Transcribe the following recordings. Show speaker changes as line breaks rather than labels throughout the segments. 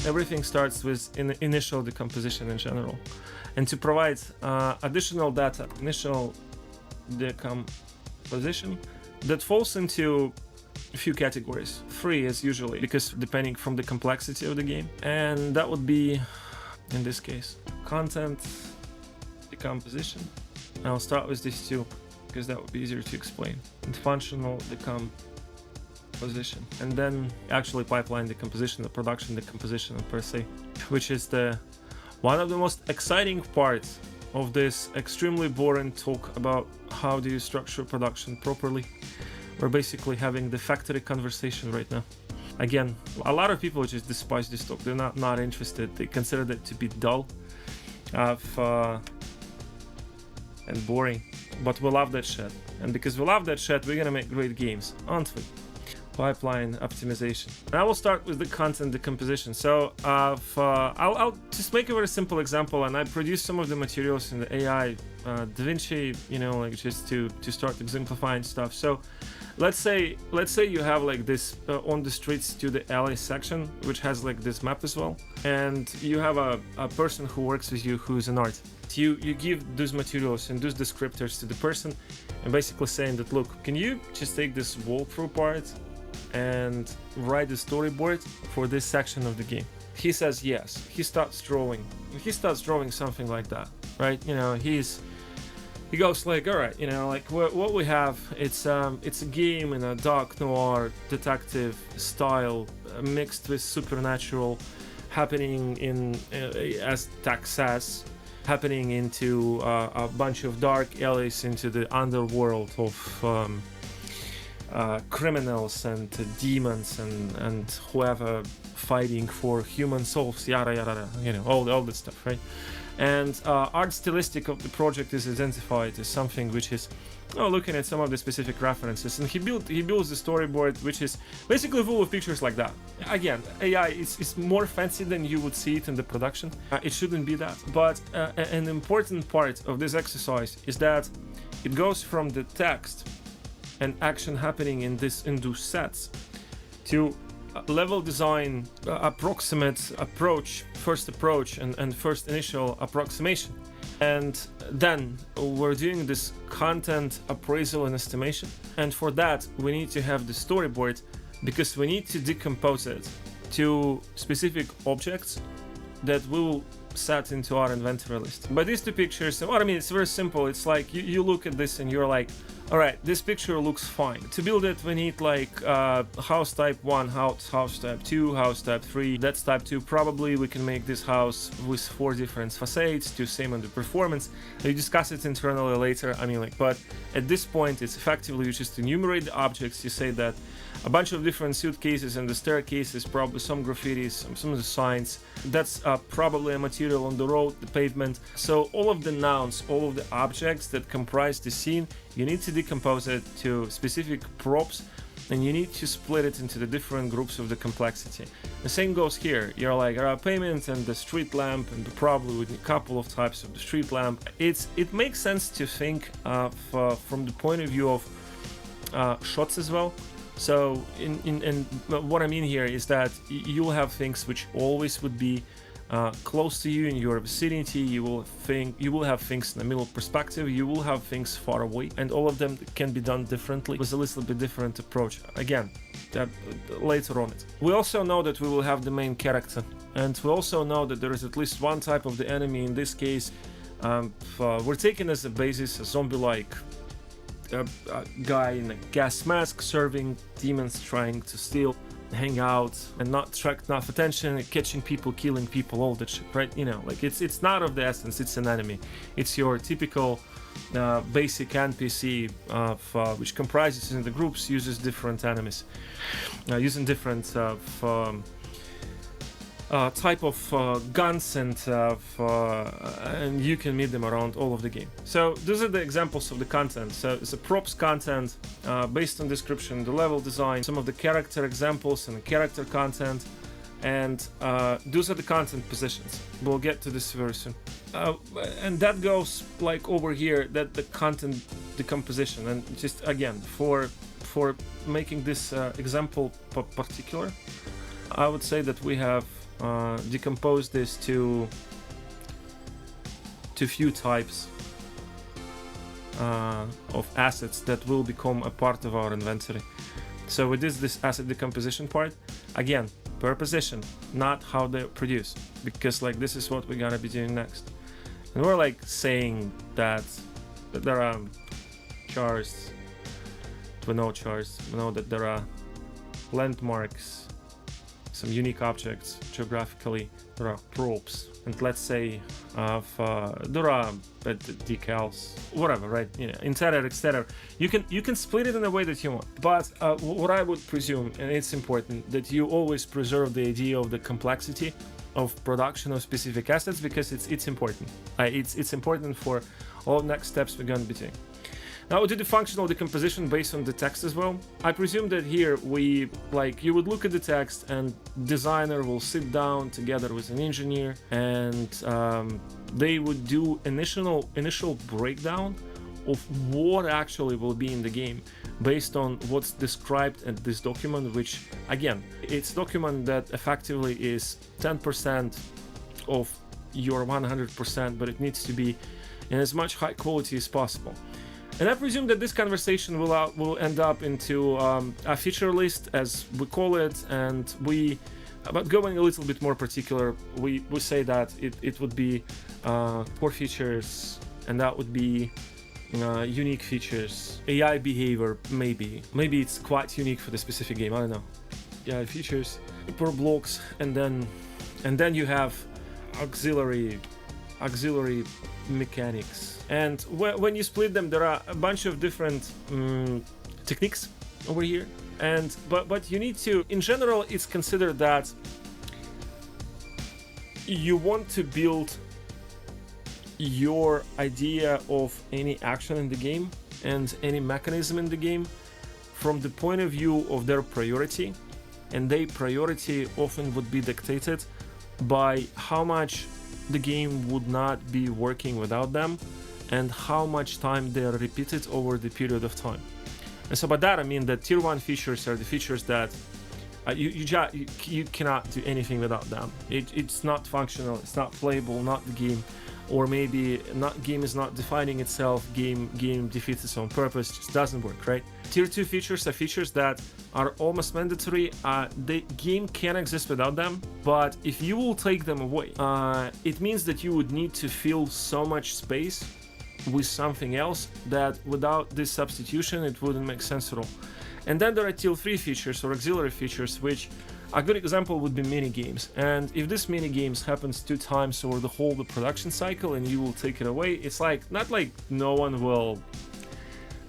everything starts with initial decomposition in general. And to provide additional data, initial decomposition, that falls into a few categories. 3 as usually, because depending from the complexity of the game. And that would be, in this case, content decomposition. I'll start with these 2 because that would be easier to explain. And functional decomposition, and then actually pipeline decomposition, the production decomposition per se, which is the one of the most exciting parts of this extremely boring talk about how do you structure production properly. We're basically having the factory conversation right now. Again, a lot of people just despise this talk. They're not interested. They consider it to be dull and boring. But we love that shit. And because we love that shit, we're gonna make great games, aren't we? Pipeline optimization. And I will start with the content decomposition. So I'll just make a very simple example, and I produced some of the materials in the AI DaVinci, you know, like just to start exemplifying stuff. So let's say you have like this on the streets to the alley section, which has like this map as well, and you have a person who works with you who's an artist. You give those materials and those descriptors to the person, and basically saying that, look, can you just take this walkthrough part and write the storyboard for this section of the game? He says yes. He starts drawing something like that, right? You know, he goes like, all right, you know, like what we have, it's a game in a dark noir detective style, mixed with supernatural, happening in as Texas, happening into a bunch of dark alleys into the underworld of criminals and demons and whoever fighting for human souls, yada yada, you know, all that stuff, right? And art stylistic of the project is identified as something which is looking at some of the specific references, and he builds the storyboard, which is basically full of pictures like that. Again, AI is more fancy than you would see it in the production. It shouldn't be that, but an important part of this exercise is that it goes from the text and action happening in those sets to level design, approximate approach, first approach and first initial approximation. And then we're doing this content appraisal and estimation. And for that, we need to have the storyboard, because we need to decompose it to specific objects that we will set into our inventory list. But these 2 pictures, what I mean, it's very simple. It's like you look at this and you're like, all right, this picture looks fine. To build it, we need like house type 1, house type 2, house type 3. That's type 2. Probably we can make this house with 4 different facades to same on the performance. We discuss it internally later. I mean, like, but at this point, it's effectively you just enumerate the objects. You say that a bunch of different suitcases and the staircases, probably some graffitis, some of the signs. That's probably a material on the road, the pavement. So all of the nouns, all of the objects that comprise the scene, you need to decompose it to specific props, and you need to split it into the different groups of the complexity. The same goes here. You're like, pavement and the street lamp, and probably with a couple of types of the street lamp. It makes sense to think from the point of view of shots as well. So in what I mean here is that you'll have things which always would be close to you in your vicinity. You will have things in the middle perspective, you will have things far away, and all of them can be done differently with a little bit different approach. Again, that later on it. We also know that we will have the main character, and we also know that there is at least one type of the enemy. In this case, we're taking as a basis a zombie-like guy in a gas mask serving demons, trying to steal, hang out, and not attract enough attention, catching people, killing people, all that shit, right? You know, like it's not of the essence, it's an enemy. It's your typical basic NPC which comprises in the groups, uses different enemies, using different type of guns, and you can meet them around all of the game. So those are the examples of the content. So it's a props content based on description, the level design, some of the character examples and the character content, and those are the content positions. We'll get to this very soon. And that goes like over here, that the content decomposition, and just again for making this example particular, I would say that we have decompose this to few types of assets that will become a part of our inventory. So with this asset decomposition part, again, per position, not how they're produced, because like this is what we're gonna be doing next. And we're like saying that there are chars, we know chars, we know that there are landmarks, some unique objects geographically, there are props, and let's say there are decals, whatever, right? You know, etc. You can split it in the way that you want, but what I would presume, and it's important, that you always preserve the idea of the complexity of production of specific assets, because it's important. It's important for all next steps we're going to be doing. Now we do the functional decomposition based on the text as well. I presume that here you would look at the text and designer will sit down together with an engineer and they would do initial breakdown of what actually will be in the game based on what's described in this document, which again, it's a document that effectively is 10% of your 100%, but it needs to be in as much high quality as possible. And I presume that this conversation will end up into a feature list, as we call it, and but going a little bit more particular, we say that it would be core features, and that would be unique features, AI behavior, maybe it's quite unique for the specific game, I don't know. Yeah, features per blocks, and then you have auxiliary mechanics. And when you split them, there are a bunch of different techniques over here. And but you need to, in general, it's considered that you want to build your idea of any action in the game and any mechanism in the game from the point of view of their priority, and their priority often would be dictated by how much the game would not be working without them and how much time they are repeated over the period of time. And so by that I mean that tier 1 features are the features that you cannot do anything without them. It's not functional, it's not playable, not the game, or maybe game is not defining itself, game defeats its own purpose, just doesn't work, right? Tier 2 features are features that are almost mandatory. The game can exist without them, but if you will take them away, it means that you would need to fill so much space with something else that without this substitution it wouldn't make sense at all. And then there are tier 3 features or auxiliary features, which a good example would be mini games. And if this mini games happens 2 times over the whole the production cycle and you will take it away, it's like not like no one will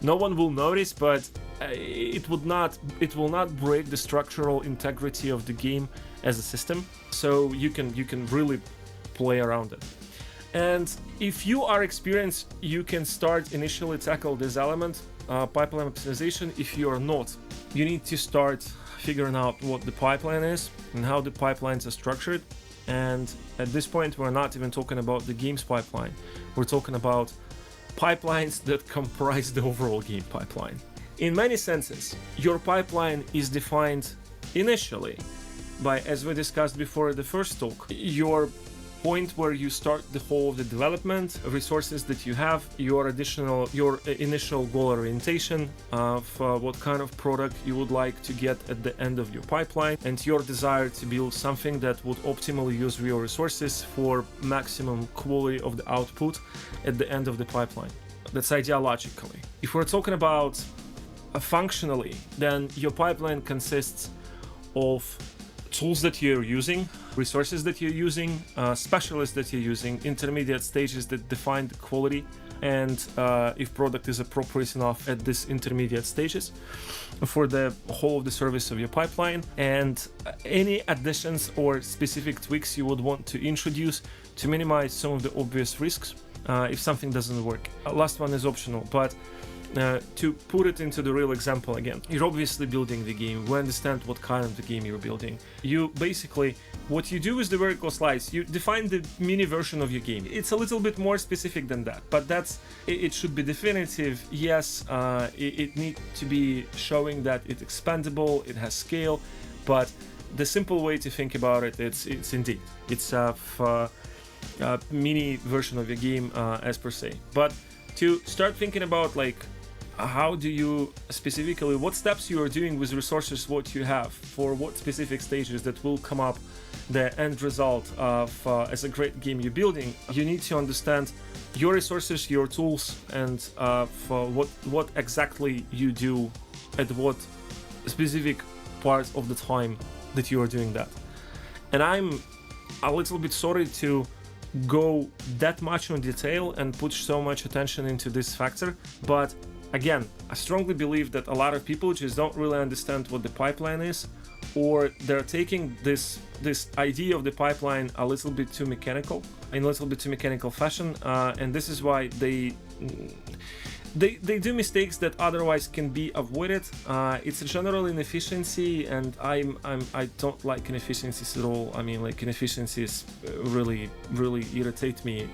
notice, but it will not break the structural integrity of the game as a system. So you can really play around it. And if you are experienced, you can start initially tackle this element, pipeline optimization. If you are not, you need to start figuring out what the pipeline is and how the pipelines are structured. And at this point, we're not even talking about the game's pipeline. We're talking about pipelines that comprise the overall game pipeline. In many senses, your pipeline is defined initially by, as we discussed before the first talk, your point where you start the whole of the development, resources that you have, your initial goal orientation of what kind of product you would like to get at the end of your pipeline, and your desire to build something that would optimally use your resources for maximum quality of the output at the end of the pipeline. That's ideologically. If we're talking about functionally, then your pipeline consists of tools that you're using, resources that you're using, specialists that you're using, intermediate stages that define the quality, and if product is appropriate enough at this intermediate stages for the whole of the service of your pipeline, and any additions or specific tweaks you would want to introduce to minimize some of the obvious risks if something doesn't work. Last one is optional, but to put it into the real example again, you're obviously building the game. We understand what kind of the game you're building. You basically, what you do is the vertical slice. You define the mini version of your game. It's a little bit more specific than that, but it should be definitive. Yes, it needs to be showing that it's expandable, it has scale, but the simple way to think about it, it's indeed, it's a mini version of your game as per se. But to start thinking about like how do you specifically, what steps you are doing with resources, what you have, for what specific stages that will come up the end result of as a great game you're building, you need to understand your resources, your tools, and for what exactly you do at what specific part of the time that you are doing that. And I'm a little bit sorry to go that much on detail and put so much attention into this factor, but again, I strongly believe that a lot of people just don't really understand what the pipeline is, or they're taking this idea of the pipeline a little bit too mechanical, in a little bit too mechanical fashion, and this is why they do mistakes that otherwise can be avoided. It's a general inefficiency, and I don't like inefficiencies at all. I mean, like, inefficiencies really irritate me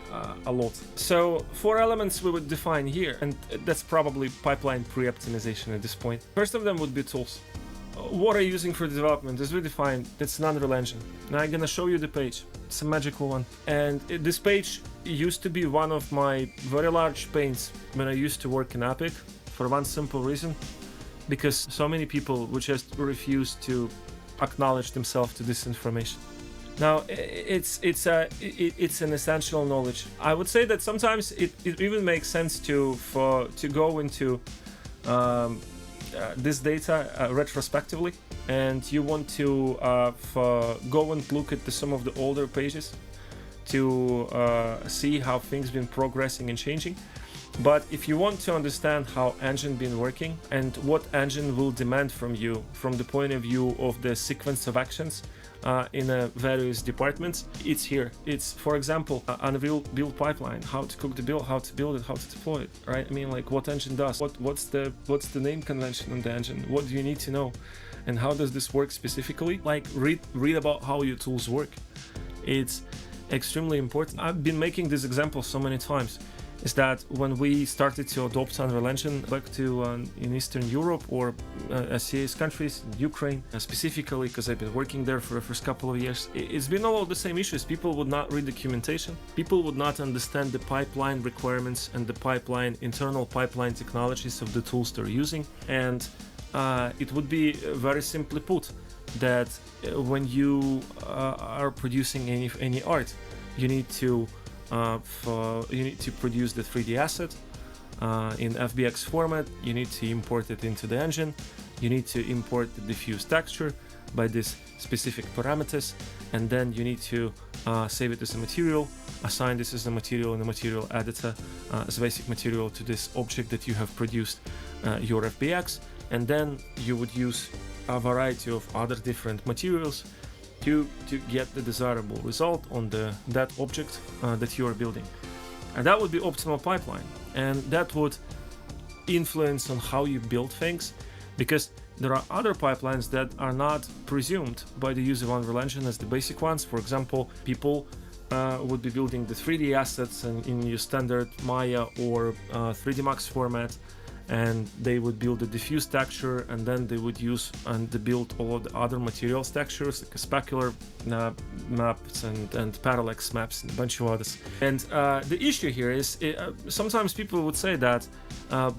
a lot. So 4 elements we would define here, and that's probably pipeline pre-optimization at this point. First of them would be tools. What are you using for development? As we defined, it's an Unreal Engine. Now I'm gonna show you the page. It's a magical one. And this page used to be one of my very large pains when I used to work in Epic, for one simple reason, because so many people would just refuse to acknowledge themselves to this information. Now it's an essential knowledge. I would say that sometimes it even makes sense to go into this data retrospectively, and you want to go and look at some of the older pages to see how things been progressing and changing. But if you want to understand how engine been working and what engine will demand from you from the point of view of the sequence of actions in various departments, it's here. It's, for example, Unreal build pipeline, how to cook the build, how to build it, how to deploy it, right? I mean, like, what engine does, what's the name convention on the engine, what do you need to know, and how does this work specifically? Like, read about how your tools work. It's extremely important. I've been making this example so many times, is that when we started to adopt Unreal Engine back to in Eastern Europe or CIS countries, Ukraine specifically, because I've been working there for the first couple of years, it's been all of the same issues. People would not read documentation, people would not understand the pipeline requirements and the internal pipeline technologies of the tools they're using, and it would be very simply put that when you are producing any art, you need to produce the 3D asset in FBX format. You need to import it into the engine. You need to import the diffuse texture by these specific parameters, and then you need to save it as a material, assign this as a material in the material editor as basic material to this object that you have produced, your FBX, and then you would use a variety of other different materials to get the desirable result on that object that you are building. And that would be optimal pipeline, and that would influence on how you build things, because there are other pipelines that are not presumed by the use of Unreal Engine as the basic ones. For example, people would be building the 3D assets in your standard Maya or 3D Max format, and they would build a diffuse texture, and then they would use and build all of the other materials textures like specular maps and parallax maps and a bunch of others. And the issue here is sometimes people would say that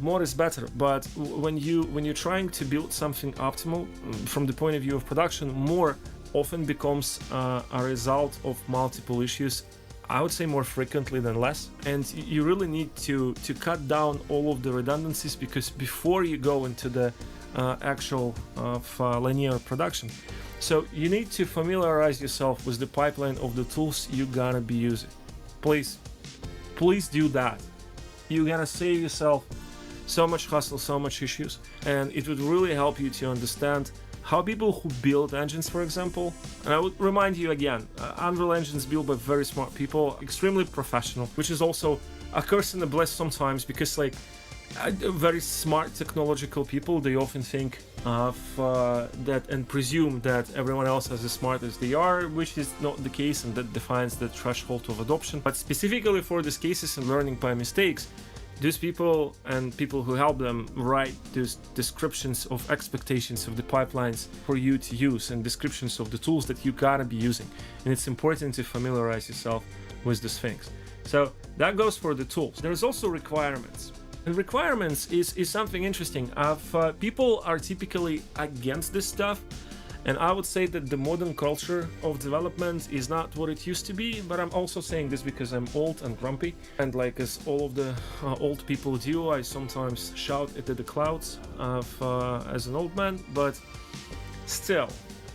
more is better, but when you're trying to build something optimal from the point of view of production, more often becomes a result of multiple issues. I would say more frequently than less, and you really need to cut down all of the redundancies, because before you go into the actual linear production, so you need to familiarize yourself with the pipeline of the tools you're gonna be using. Please do that. You're gonna save yourself so much hassle, so much issues, and it would really help you to understand how people who build engines, for example, and I would remind you again, Unreal Engines built by very smart people, extremely professional, which is also a curse and a bless sometimes, because like very smart technological people, they often think of that and presume that everyone else is as smart as they are, which is not the case, and that defines the threshold of adoption. But specifically for these cases and learning by mistakes, Those people and people who help them write those descriptions of expectations of the pipelines for you to use and descriptions of the tools that you gotta be using. And it's important to familiarize yourself with these things. So that goes for the tools. There's also requirements. And requirements is something interesting. People are typically against this stuff. And I would say that the modern culture of development is not what it used to be, but I'm also saying this because I'm old and grumpy. And like as all of the old people do, I sometimes shout into the clouds as an old man. But still,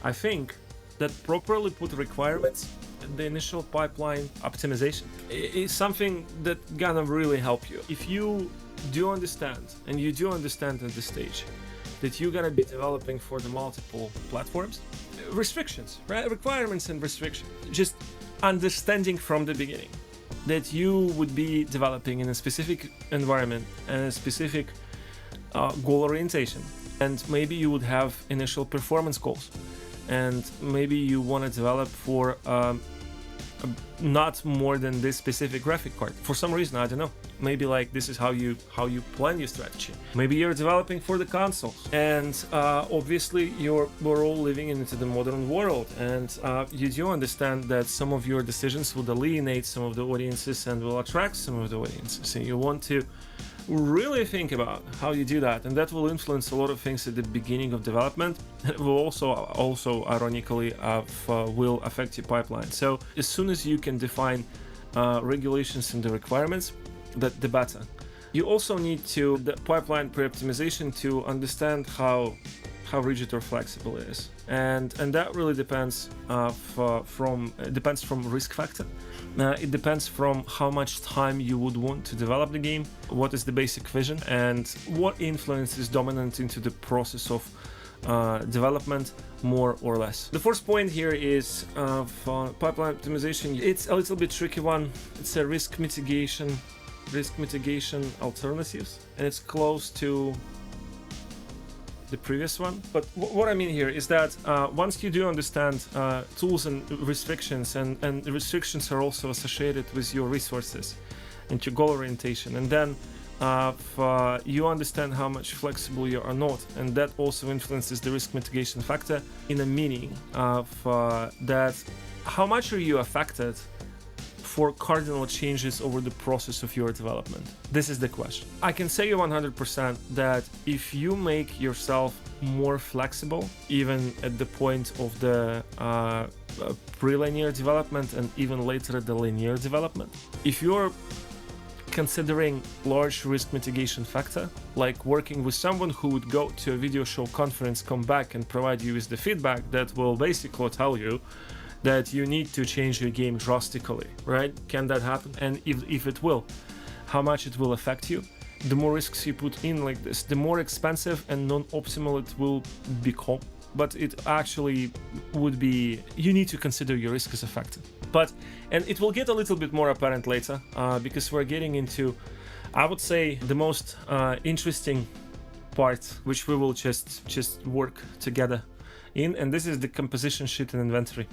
I think that properly put requirements, the initial pipeline optimization is something that gonna really help you. If you do understand, and you do understand at this stage, that you're gonna be developing for the multiple platforms, restrictions, right? Requirements and restrictions. Just understanding from the beginning that you would be developing in a specific environment and a specific goal orientation, and maybe you would have initial performance goals, and maybe you want to develop for not more than this specific graphic card for some reason. I don't know, maybe like this is how you plan your strategy. Maybe you're developing for the console, and obviously we're all living into the modern world, and you do understand that some of your decisions will alienate some of the audiences and will attract some of the audiences, and you want to really think about how you do that, and that will influence a lot of things at the beginning of development. It will also ironically will affect your pipeline. So as soon as you can define regulations and the requirements, that the better. You also need to the pipeline pre-optimization to understand how rigid or flexible it is, and that really depends from risk factor. It depends from how much time you would want to develop the game, what is the basic vision, and what influence is dominant into the process of development, more or less. The first point here is pipeline optimization. It's a little bit tricky one. It's a risk mitigation alternatives, and it's close to the previous one. But what I mean here is that once you do understand tools and restrictions, and the restrictions are also associated with your resources and your goal orientation, and then you understand how much flexible you are not, and that also influences the risk mitigation factor in a meaning of that how much are you affected for cardinal changes over the process of your development. This is the question. I can say 100% that if you make yourself more flexible, even at the point of the pre-linear development and even later the linear development, if you're considering large risk mitigation factor, like working with someone who would go to a video show conference, come back and provide you with the feedback that will basically tell you that you need to change your game drastically, right? Can that happen? And if it will, how much it will affect you? The more risks you put in like this, the more expensive and non-optimal it will become. But it actually would be, you need to consider your risk as a factor. And it will get a little bit more apparent later, because we're getting into, I would say, the most interesting part, which we will just work together in, and this is the composition sheet and inventory.